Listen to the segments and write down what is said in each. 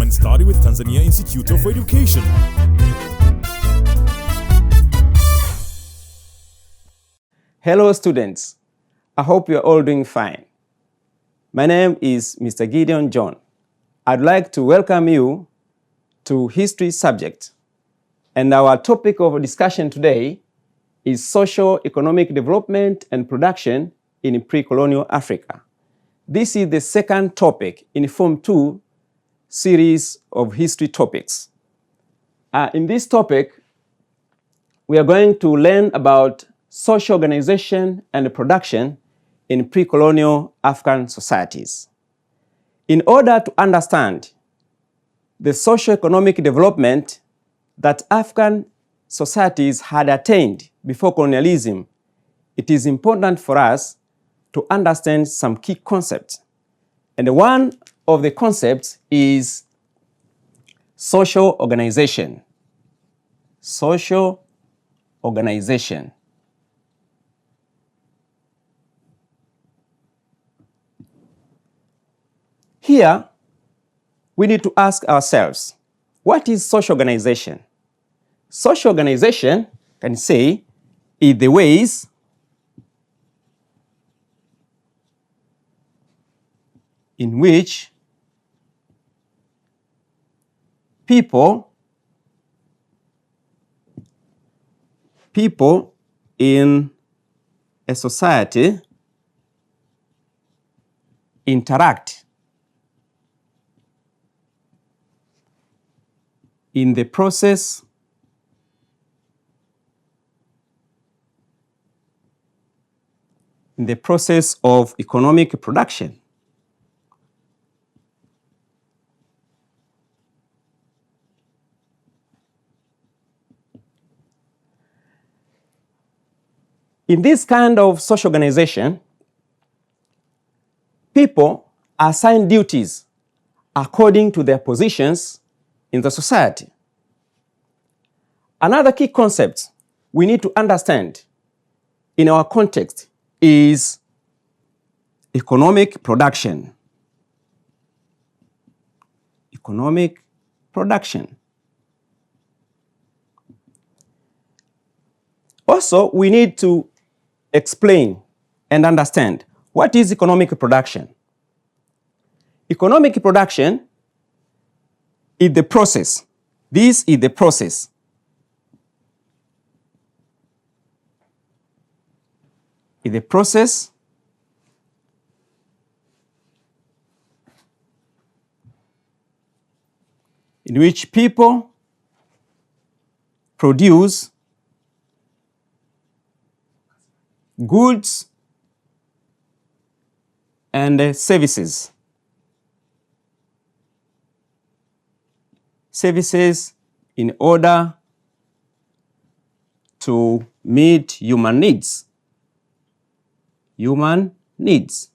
and study with Tanzania Institute of Education. Hello students, I hope you're all doing fine. My name is Mr. Gideon John. I'd like to welcome you to history subject. And our topic of discussion today is socio-economic development and production in pre-colonial Africa. This is the second topic in Form 2 series of history topics. In this topic, we are going to learn about social organization and production in pre-colonial African societies. In order to understand the socio-economic development that African societies had attained before colonialism, it is important for us to understand some key concepts. And one of the concepts is social organization. Social organization. Here, we need to ask ourselves, what is social organization? Social organization, can say, is the ways in which people in a society interact in the process of economic production. In this kind of social organization, people are assigned duties according to their positions in the society. Another key concept we need to understand in our context is economic production. Economic production. Also, we need to explain and understand what is economic production. Economic production is the process. This is the process in which people produce goods and services. Services in order to meet human needs. Human needs.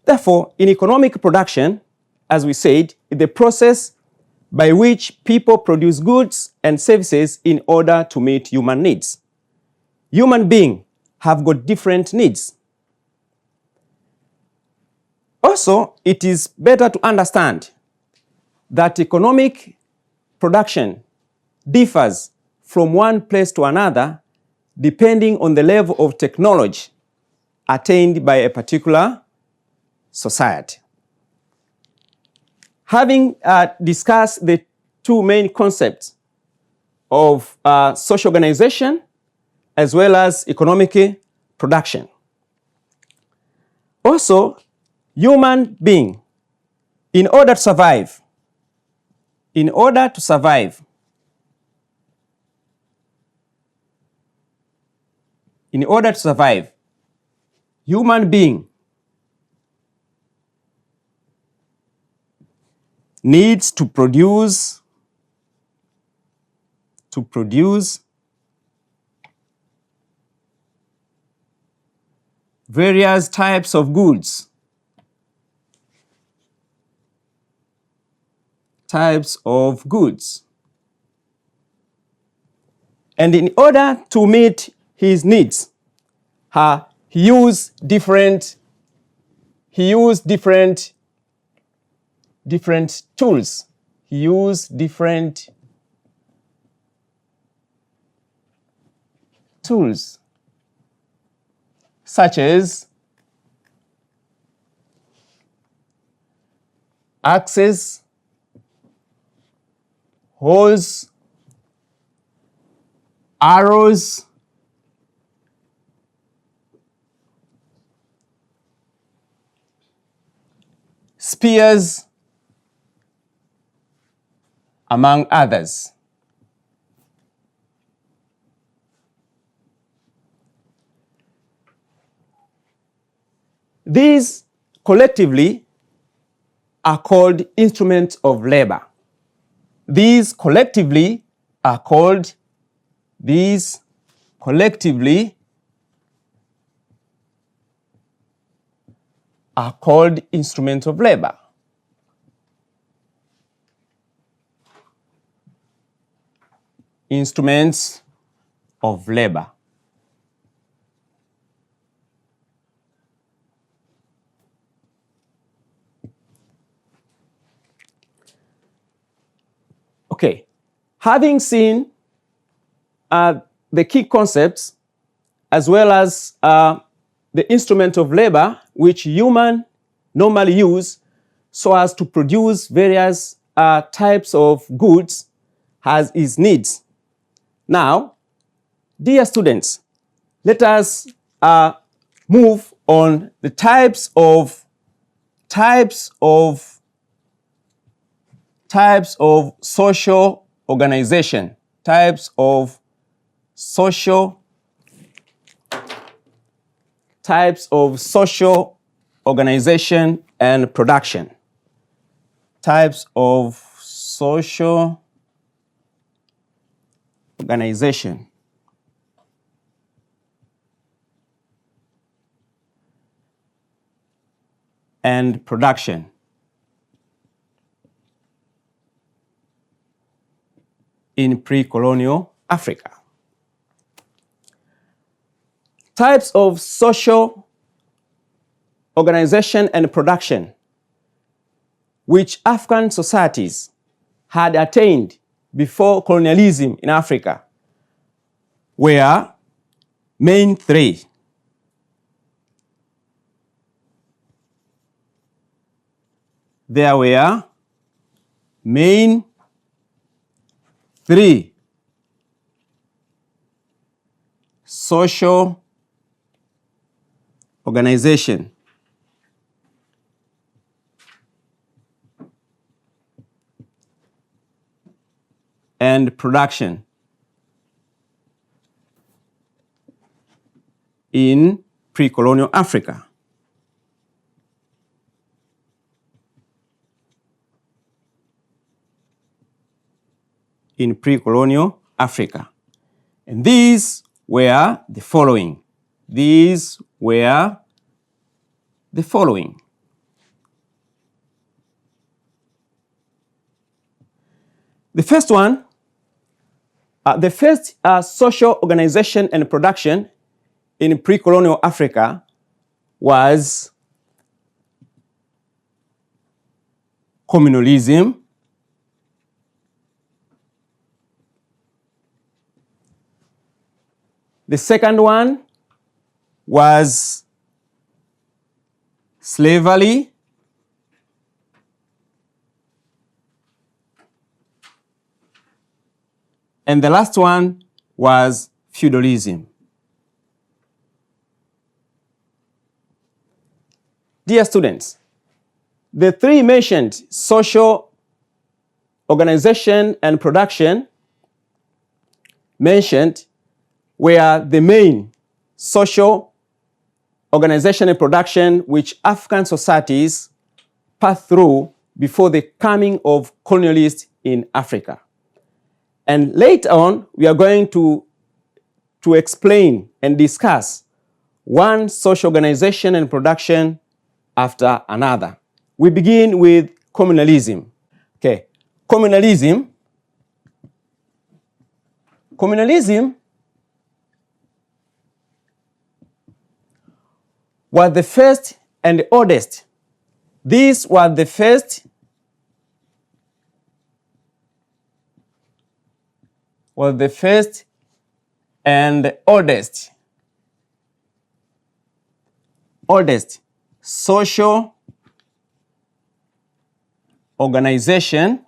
Therefore, in economic production, as we said, is the process by which people produce goods and services in order to meet human needs. Human beings have got different needs. Also, it is better to understand that economic production differs from one place to another depending on the level of technology attained by a particular society. Having discussed the two main concepts of social organization as well as economic production. Also, human being, in order to survive, human being needs to produce various types of goods. And in order to meet his needs, he uses different he used different tools. He used different tools such as axes, hoes, arrows, spears, among others. These collectively are called instruments of labor. These collectively are called instruments of labor. Instruments of labor. Okay, having seen the key concepts as well as the instrument of labor which humans normally use so as to produce various types of goods as its needs. Now, dear students, let us move on the types of social organization, types of social organization and production. Types of social organization and production. In pre-colonial Africa. Types of social organization and production which African societies had attained before colonialism in Africa were main three. There were main three social organization. And production in pre-colonial Africa. In pre-colonial Africa. And these were the following. The first one, the first social organization and production in pre-colonial Africa was communalism. The second one was slavery. And the last one was feudalism. Dear students, the three mentioned social organization and production mentioned were the main social organization and production which African societies passed through before the coming of colonialists in Africa. And later on, we are going to explain and discuss one social organization and production after another. We begin with communalism. Okay, communalism was the first and oldest. These were the first and oldest social organization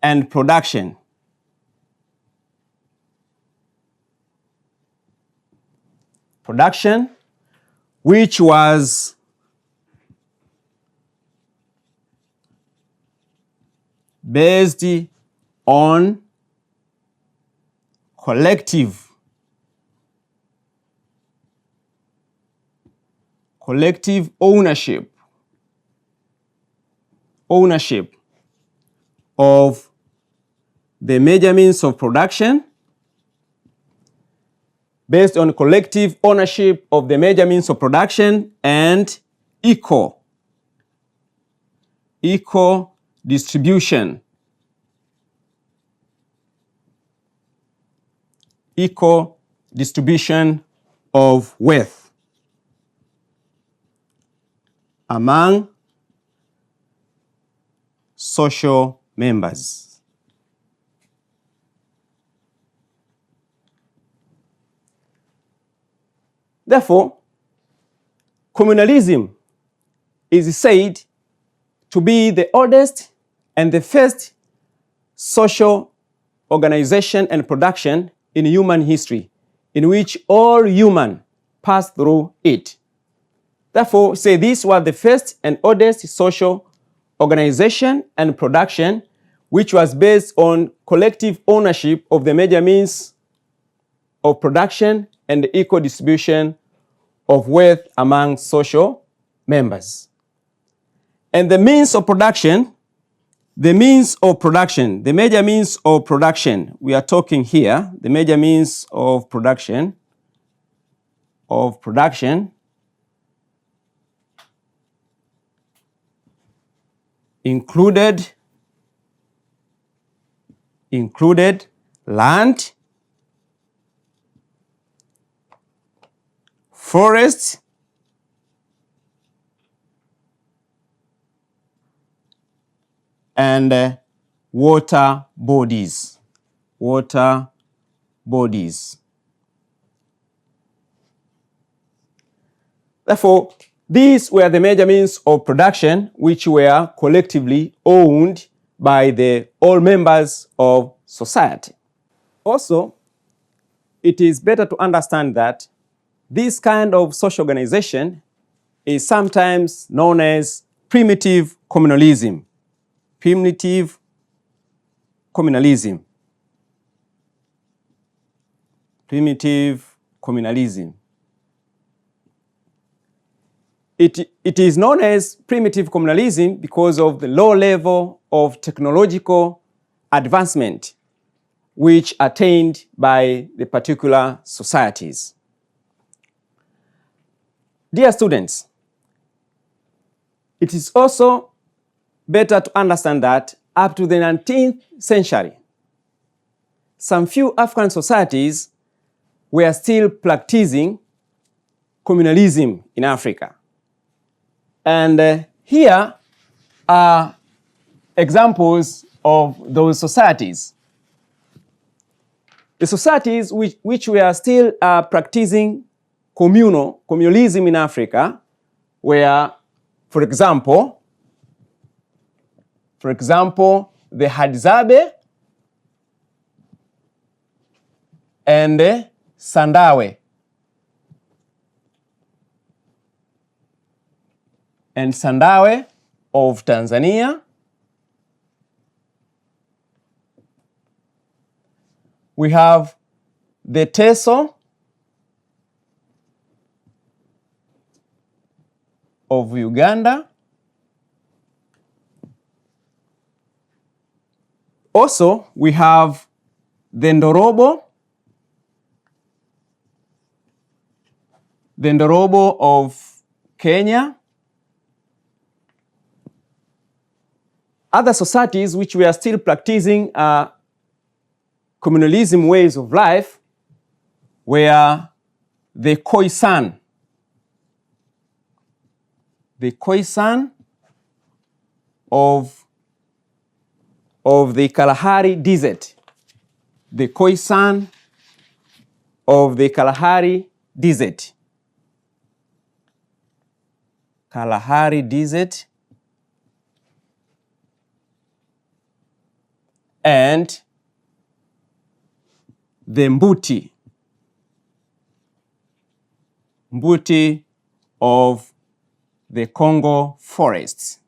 and production. Which was based on collective ownership of the major means of production, based on collective ownership of the major means of production and equal distribution of wealth among social members. Therefore, communalism is said to be the oldest and the first social organization and production in human history, in which all humans passed through it. Therefore, say these were the first and oldest social organization and production, which was based on collective ownership of the major means of production and the equal distribution of wealth among social members. And the means of production, the major means of production, we are talking here, the major means of production included land, forests, and water bodies. Therefore, these were the major means of production which were collectively owned by all members of society. Also, it is better to understand that this kind of social organization is sometimes known as primitive communalism. It is known as primitive communalism because of the low level of technological advancement which attained by the particular societies. Dear students, it is also better to understand that up to the 19th century, some few African societies were still practicing communalism in Africa. And here are examples of those societies. The societies which were still practicing communalism in Africa were, for example, the Hadzabe and the Sandawe. And Sandawe of Tanzania, we have the Teso of Uganda. Also, we have the Ndorobo of Kenya. Other societies which were still practicing communalism ways of life were the Khoisan of the Kalahari Desert. The Khoisan of the Kalahari Desert. Kalahari Desert. And the Mbuti of the Congo forests.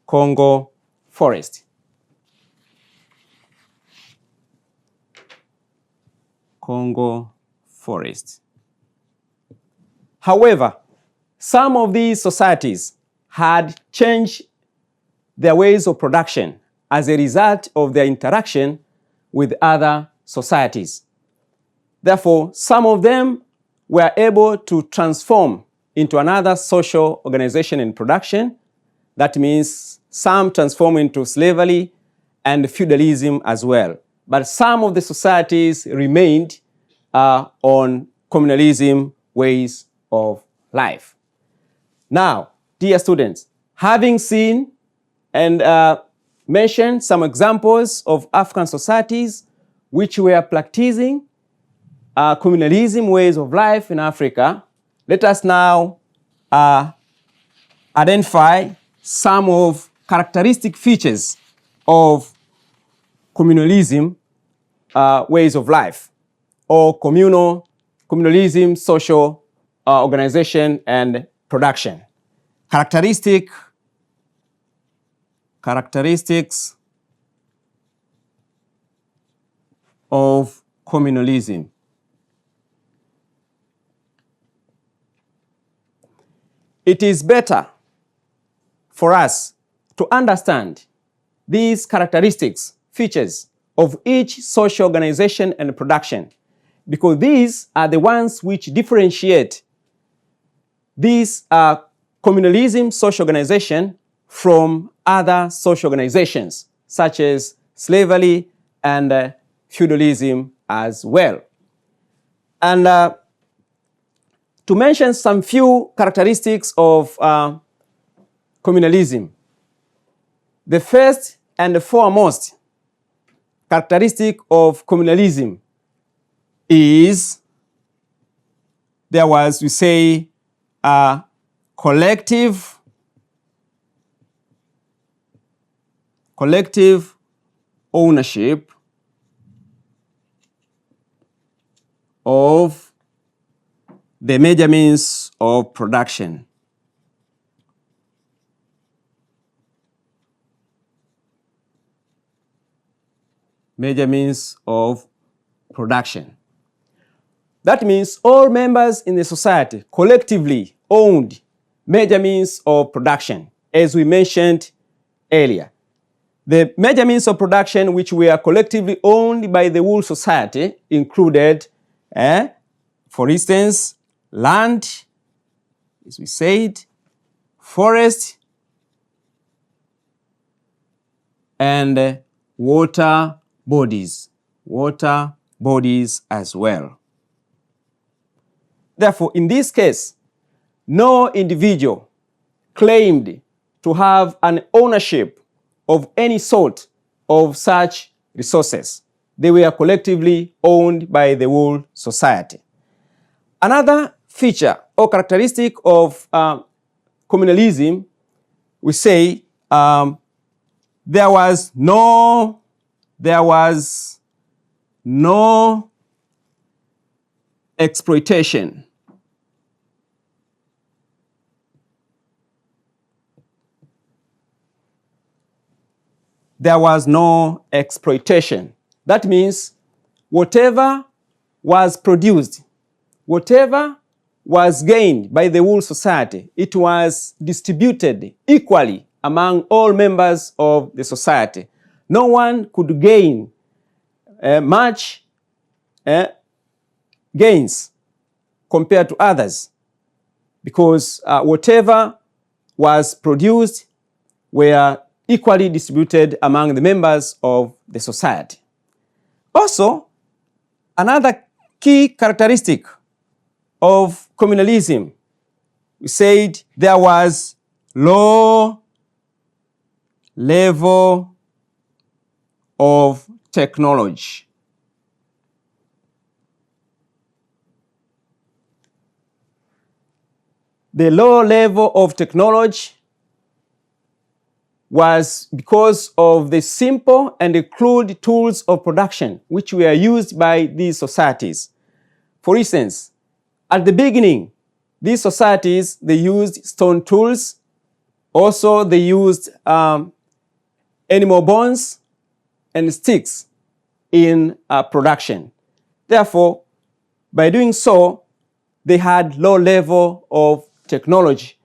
Congo forest. Congo forest. However, some of these societies had changed their ways of production as a result of their interaction with other societies. Therefore, some of them were able to transform into another social organization and production. That means some transform into slavery and feudalism as well. But some of the societies remained on communalism ways of life. Now, dear students, having seen and mentioned some examples of African societies which were practicing communalism ways of life in Africa, let us now identify some of characteristic features of communalism ways of life, or communalism social organization and production. Characteristics of communalism. It is better for us to understand these characteristics, features of each social organization and production, because these are the ones which differentiate these communalism social organization from other social organizations, such as slavery and feudalism as well. And to mention some few characteristics of communalism, the first and the foremost characteristic of communalism is there was, we say, collective ownership of the major means of production. Major means of production. That means all members in the society collectively owned major means of production, as we mentioned earlier. The major means of production which were collectively owned by the whole society included, for instance, land, as we said, forest, and water bodies as well. Therefore, in this case, no individual claimed to have an ownership of any sort of such resources. They were collectively owned by the whole society. Another feature or characteristic of communalism, we say there was no exploitation. There was no exploitation. That means whatever was produced, whatever was gained by the whole society, it was distributed equally among all members of the society. No one could gain much gains compared to others, because whatever was produced were equally distributed among the members of the society. Also, Another key characteristic of communalism, we said there was low level of technology. The low level of technology was because of the simple and the crude tools of production which were used by these societies. For instance, at the beginning, these societies, they used stone tools. Also, they used animal bones and sticks in production. Therefore, by doing so, they had low level of technology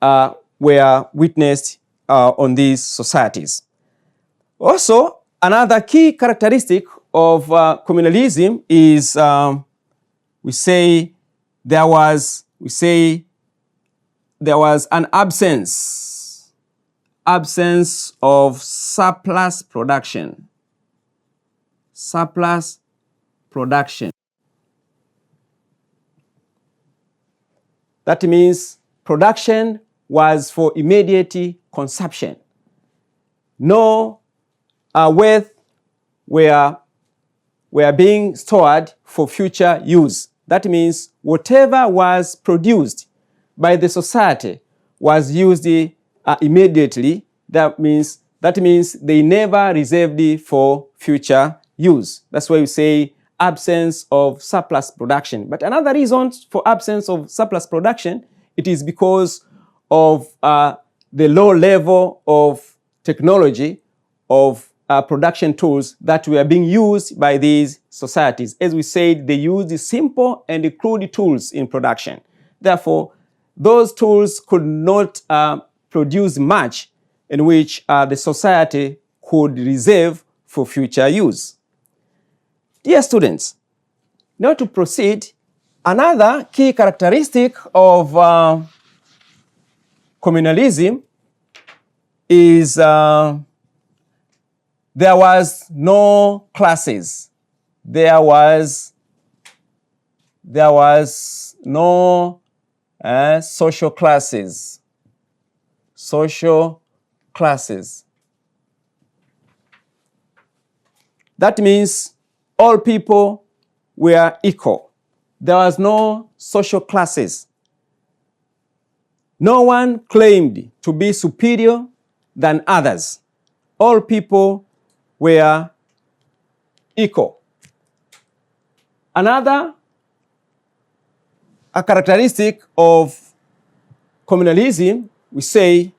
were witnessed on these societies. Also, another key characteristic of communalism is we say there was an absence of surplus production. Surplus production. That means production was for immediate consumption. No wealth were being stored for future use. That means whatever was produced by the society was used immediately. That means they never reserved it for future use. That's why we say absence of surplus production. But another reason for absence of surplus production, it is because of the low level of technology of production tools that were being used by these societies. As we said, they used the simple and the crude tools in production. Therefore, those tools could not produce much in which the society could reserve for future use. Dear students, now to proceed, another key characteristic of communalism is there was no classes. There was no social classes. Social classes. That means all people were equal. There was no social classes. No one claimed to be superior than others. All people were equal. Another characteristic of communalism, we say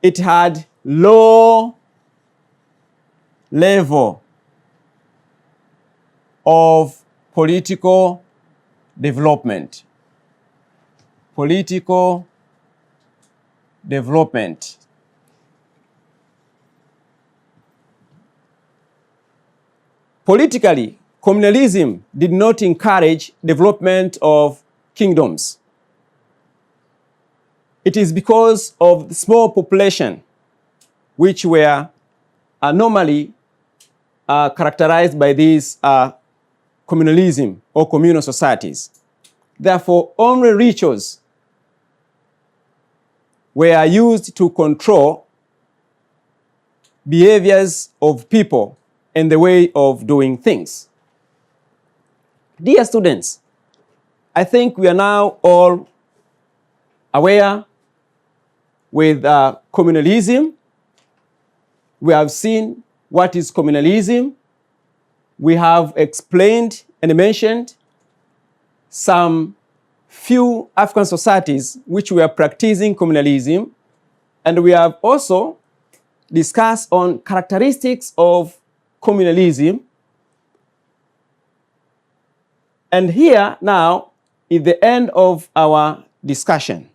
it had low level of political development. Political development. Politically, communalism did not encourage development of kingdoms. It is because of the small population which were normally characterized by these communalism or communal societies. Therefore, only rituals were used to control behaviors of people and the way of doing things. Dear students, I think we are now all aware with communalism. We have seen what is communalism. We have explained and mentioned some few African societies which were practicing communalism, and we have also discussed on characteristics of communalism. And here now is the end of our discussion.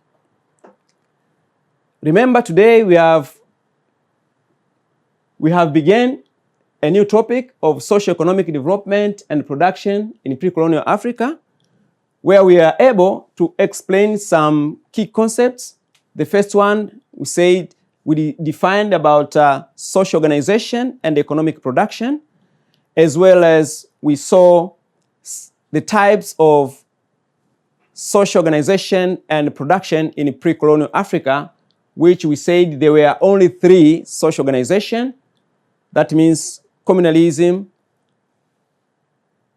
Remember, today we have begun a new topic of socio-economic development and production in pre-colonial Africa, where we are able to explain some key concepts. The first one, we said, we defined about social organization and economic production, as well as we saw the types of social organization and production in pre-colonial Africa, which we said there were only 3 social organizations. That means communalism,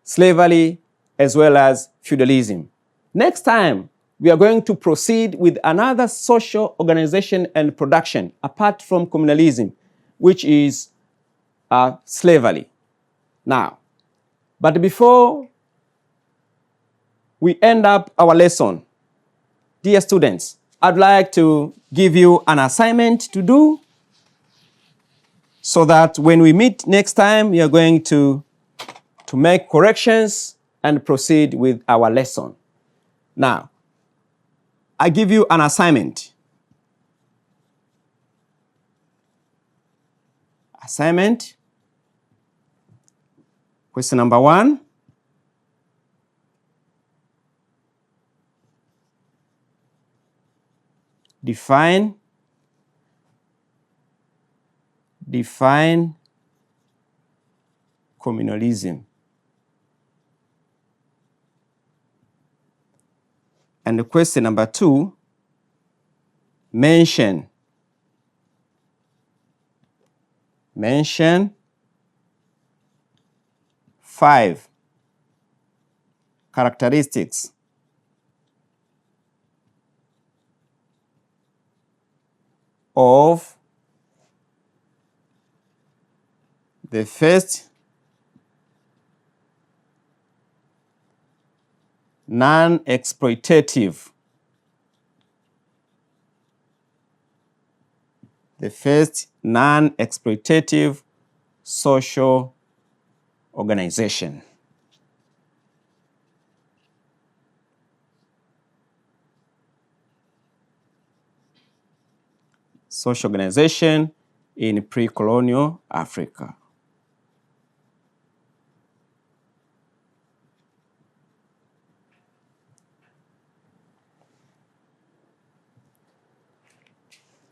slavery, as well as feudalism. Next time, we are going to proceed with another social organization and production apart from communalism, which is slavery. Now, but before we end up our lesson, dear students, I'd like to give you an assignment to do so that when we meet next time, you're going to make corrections and proceed with our lesson. Now, I give you an assignment. Assignment. Question number 1. Define communalism. And the question number 2, mention 5 characteristics of the first non-exploitative social organization. Social organization in pre-colonial Africa.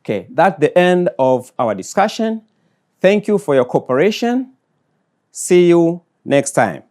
Okay, that's the end of our discussion. Thank you for your cooperation. See you next time.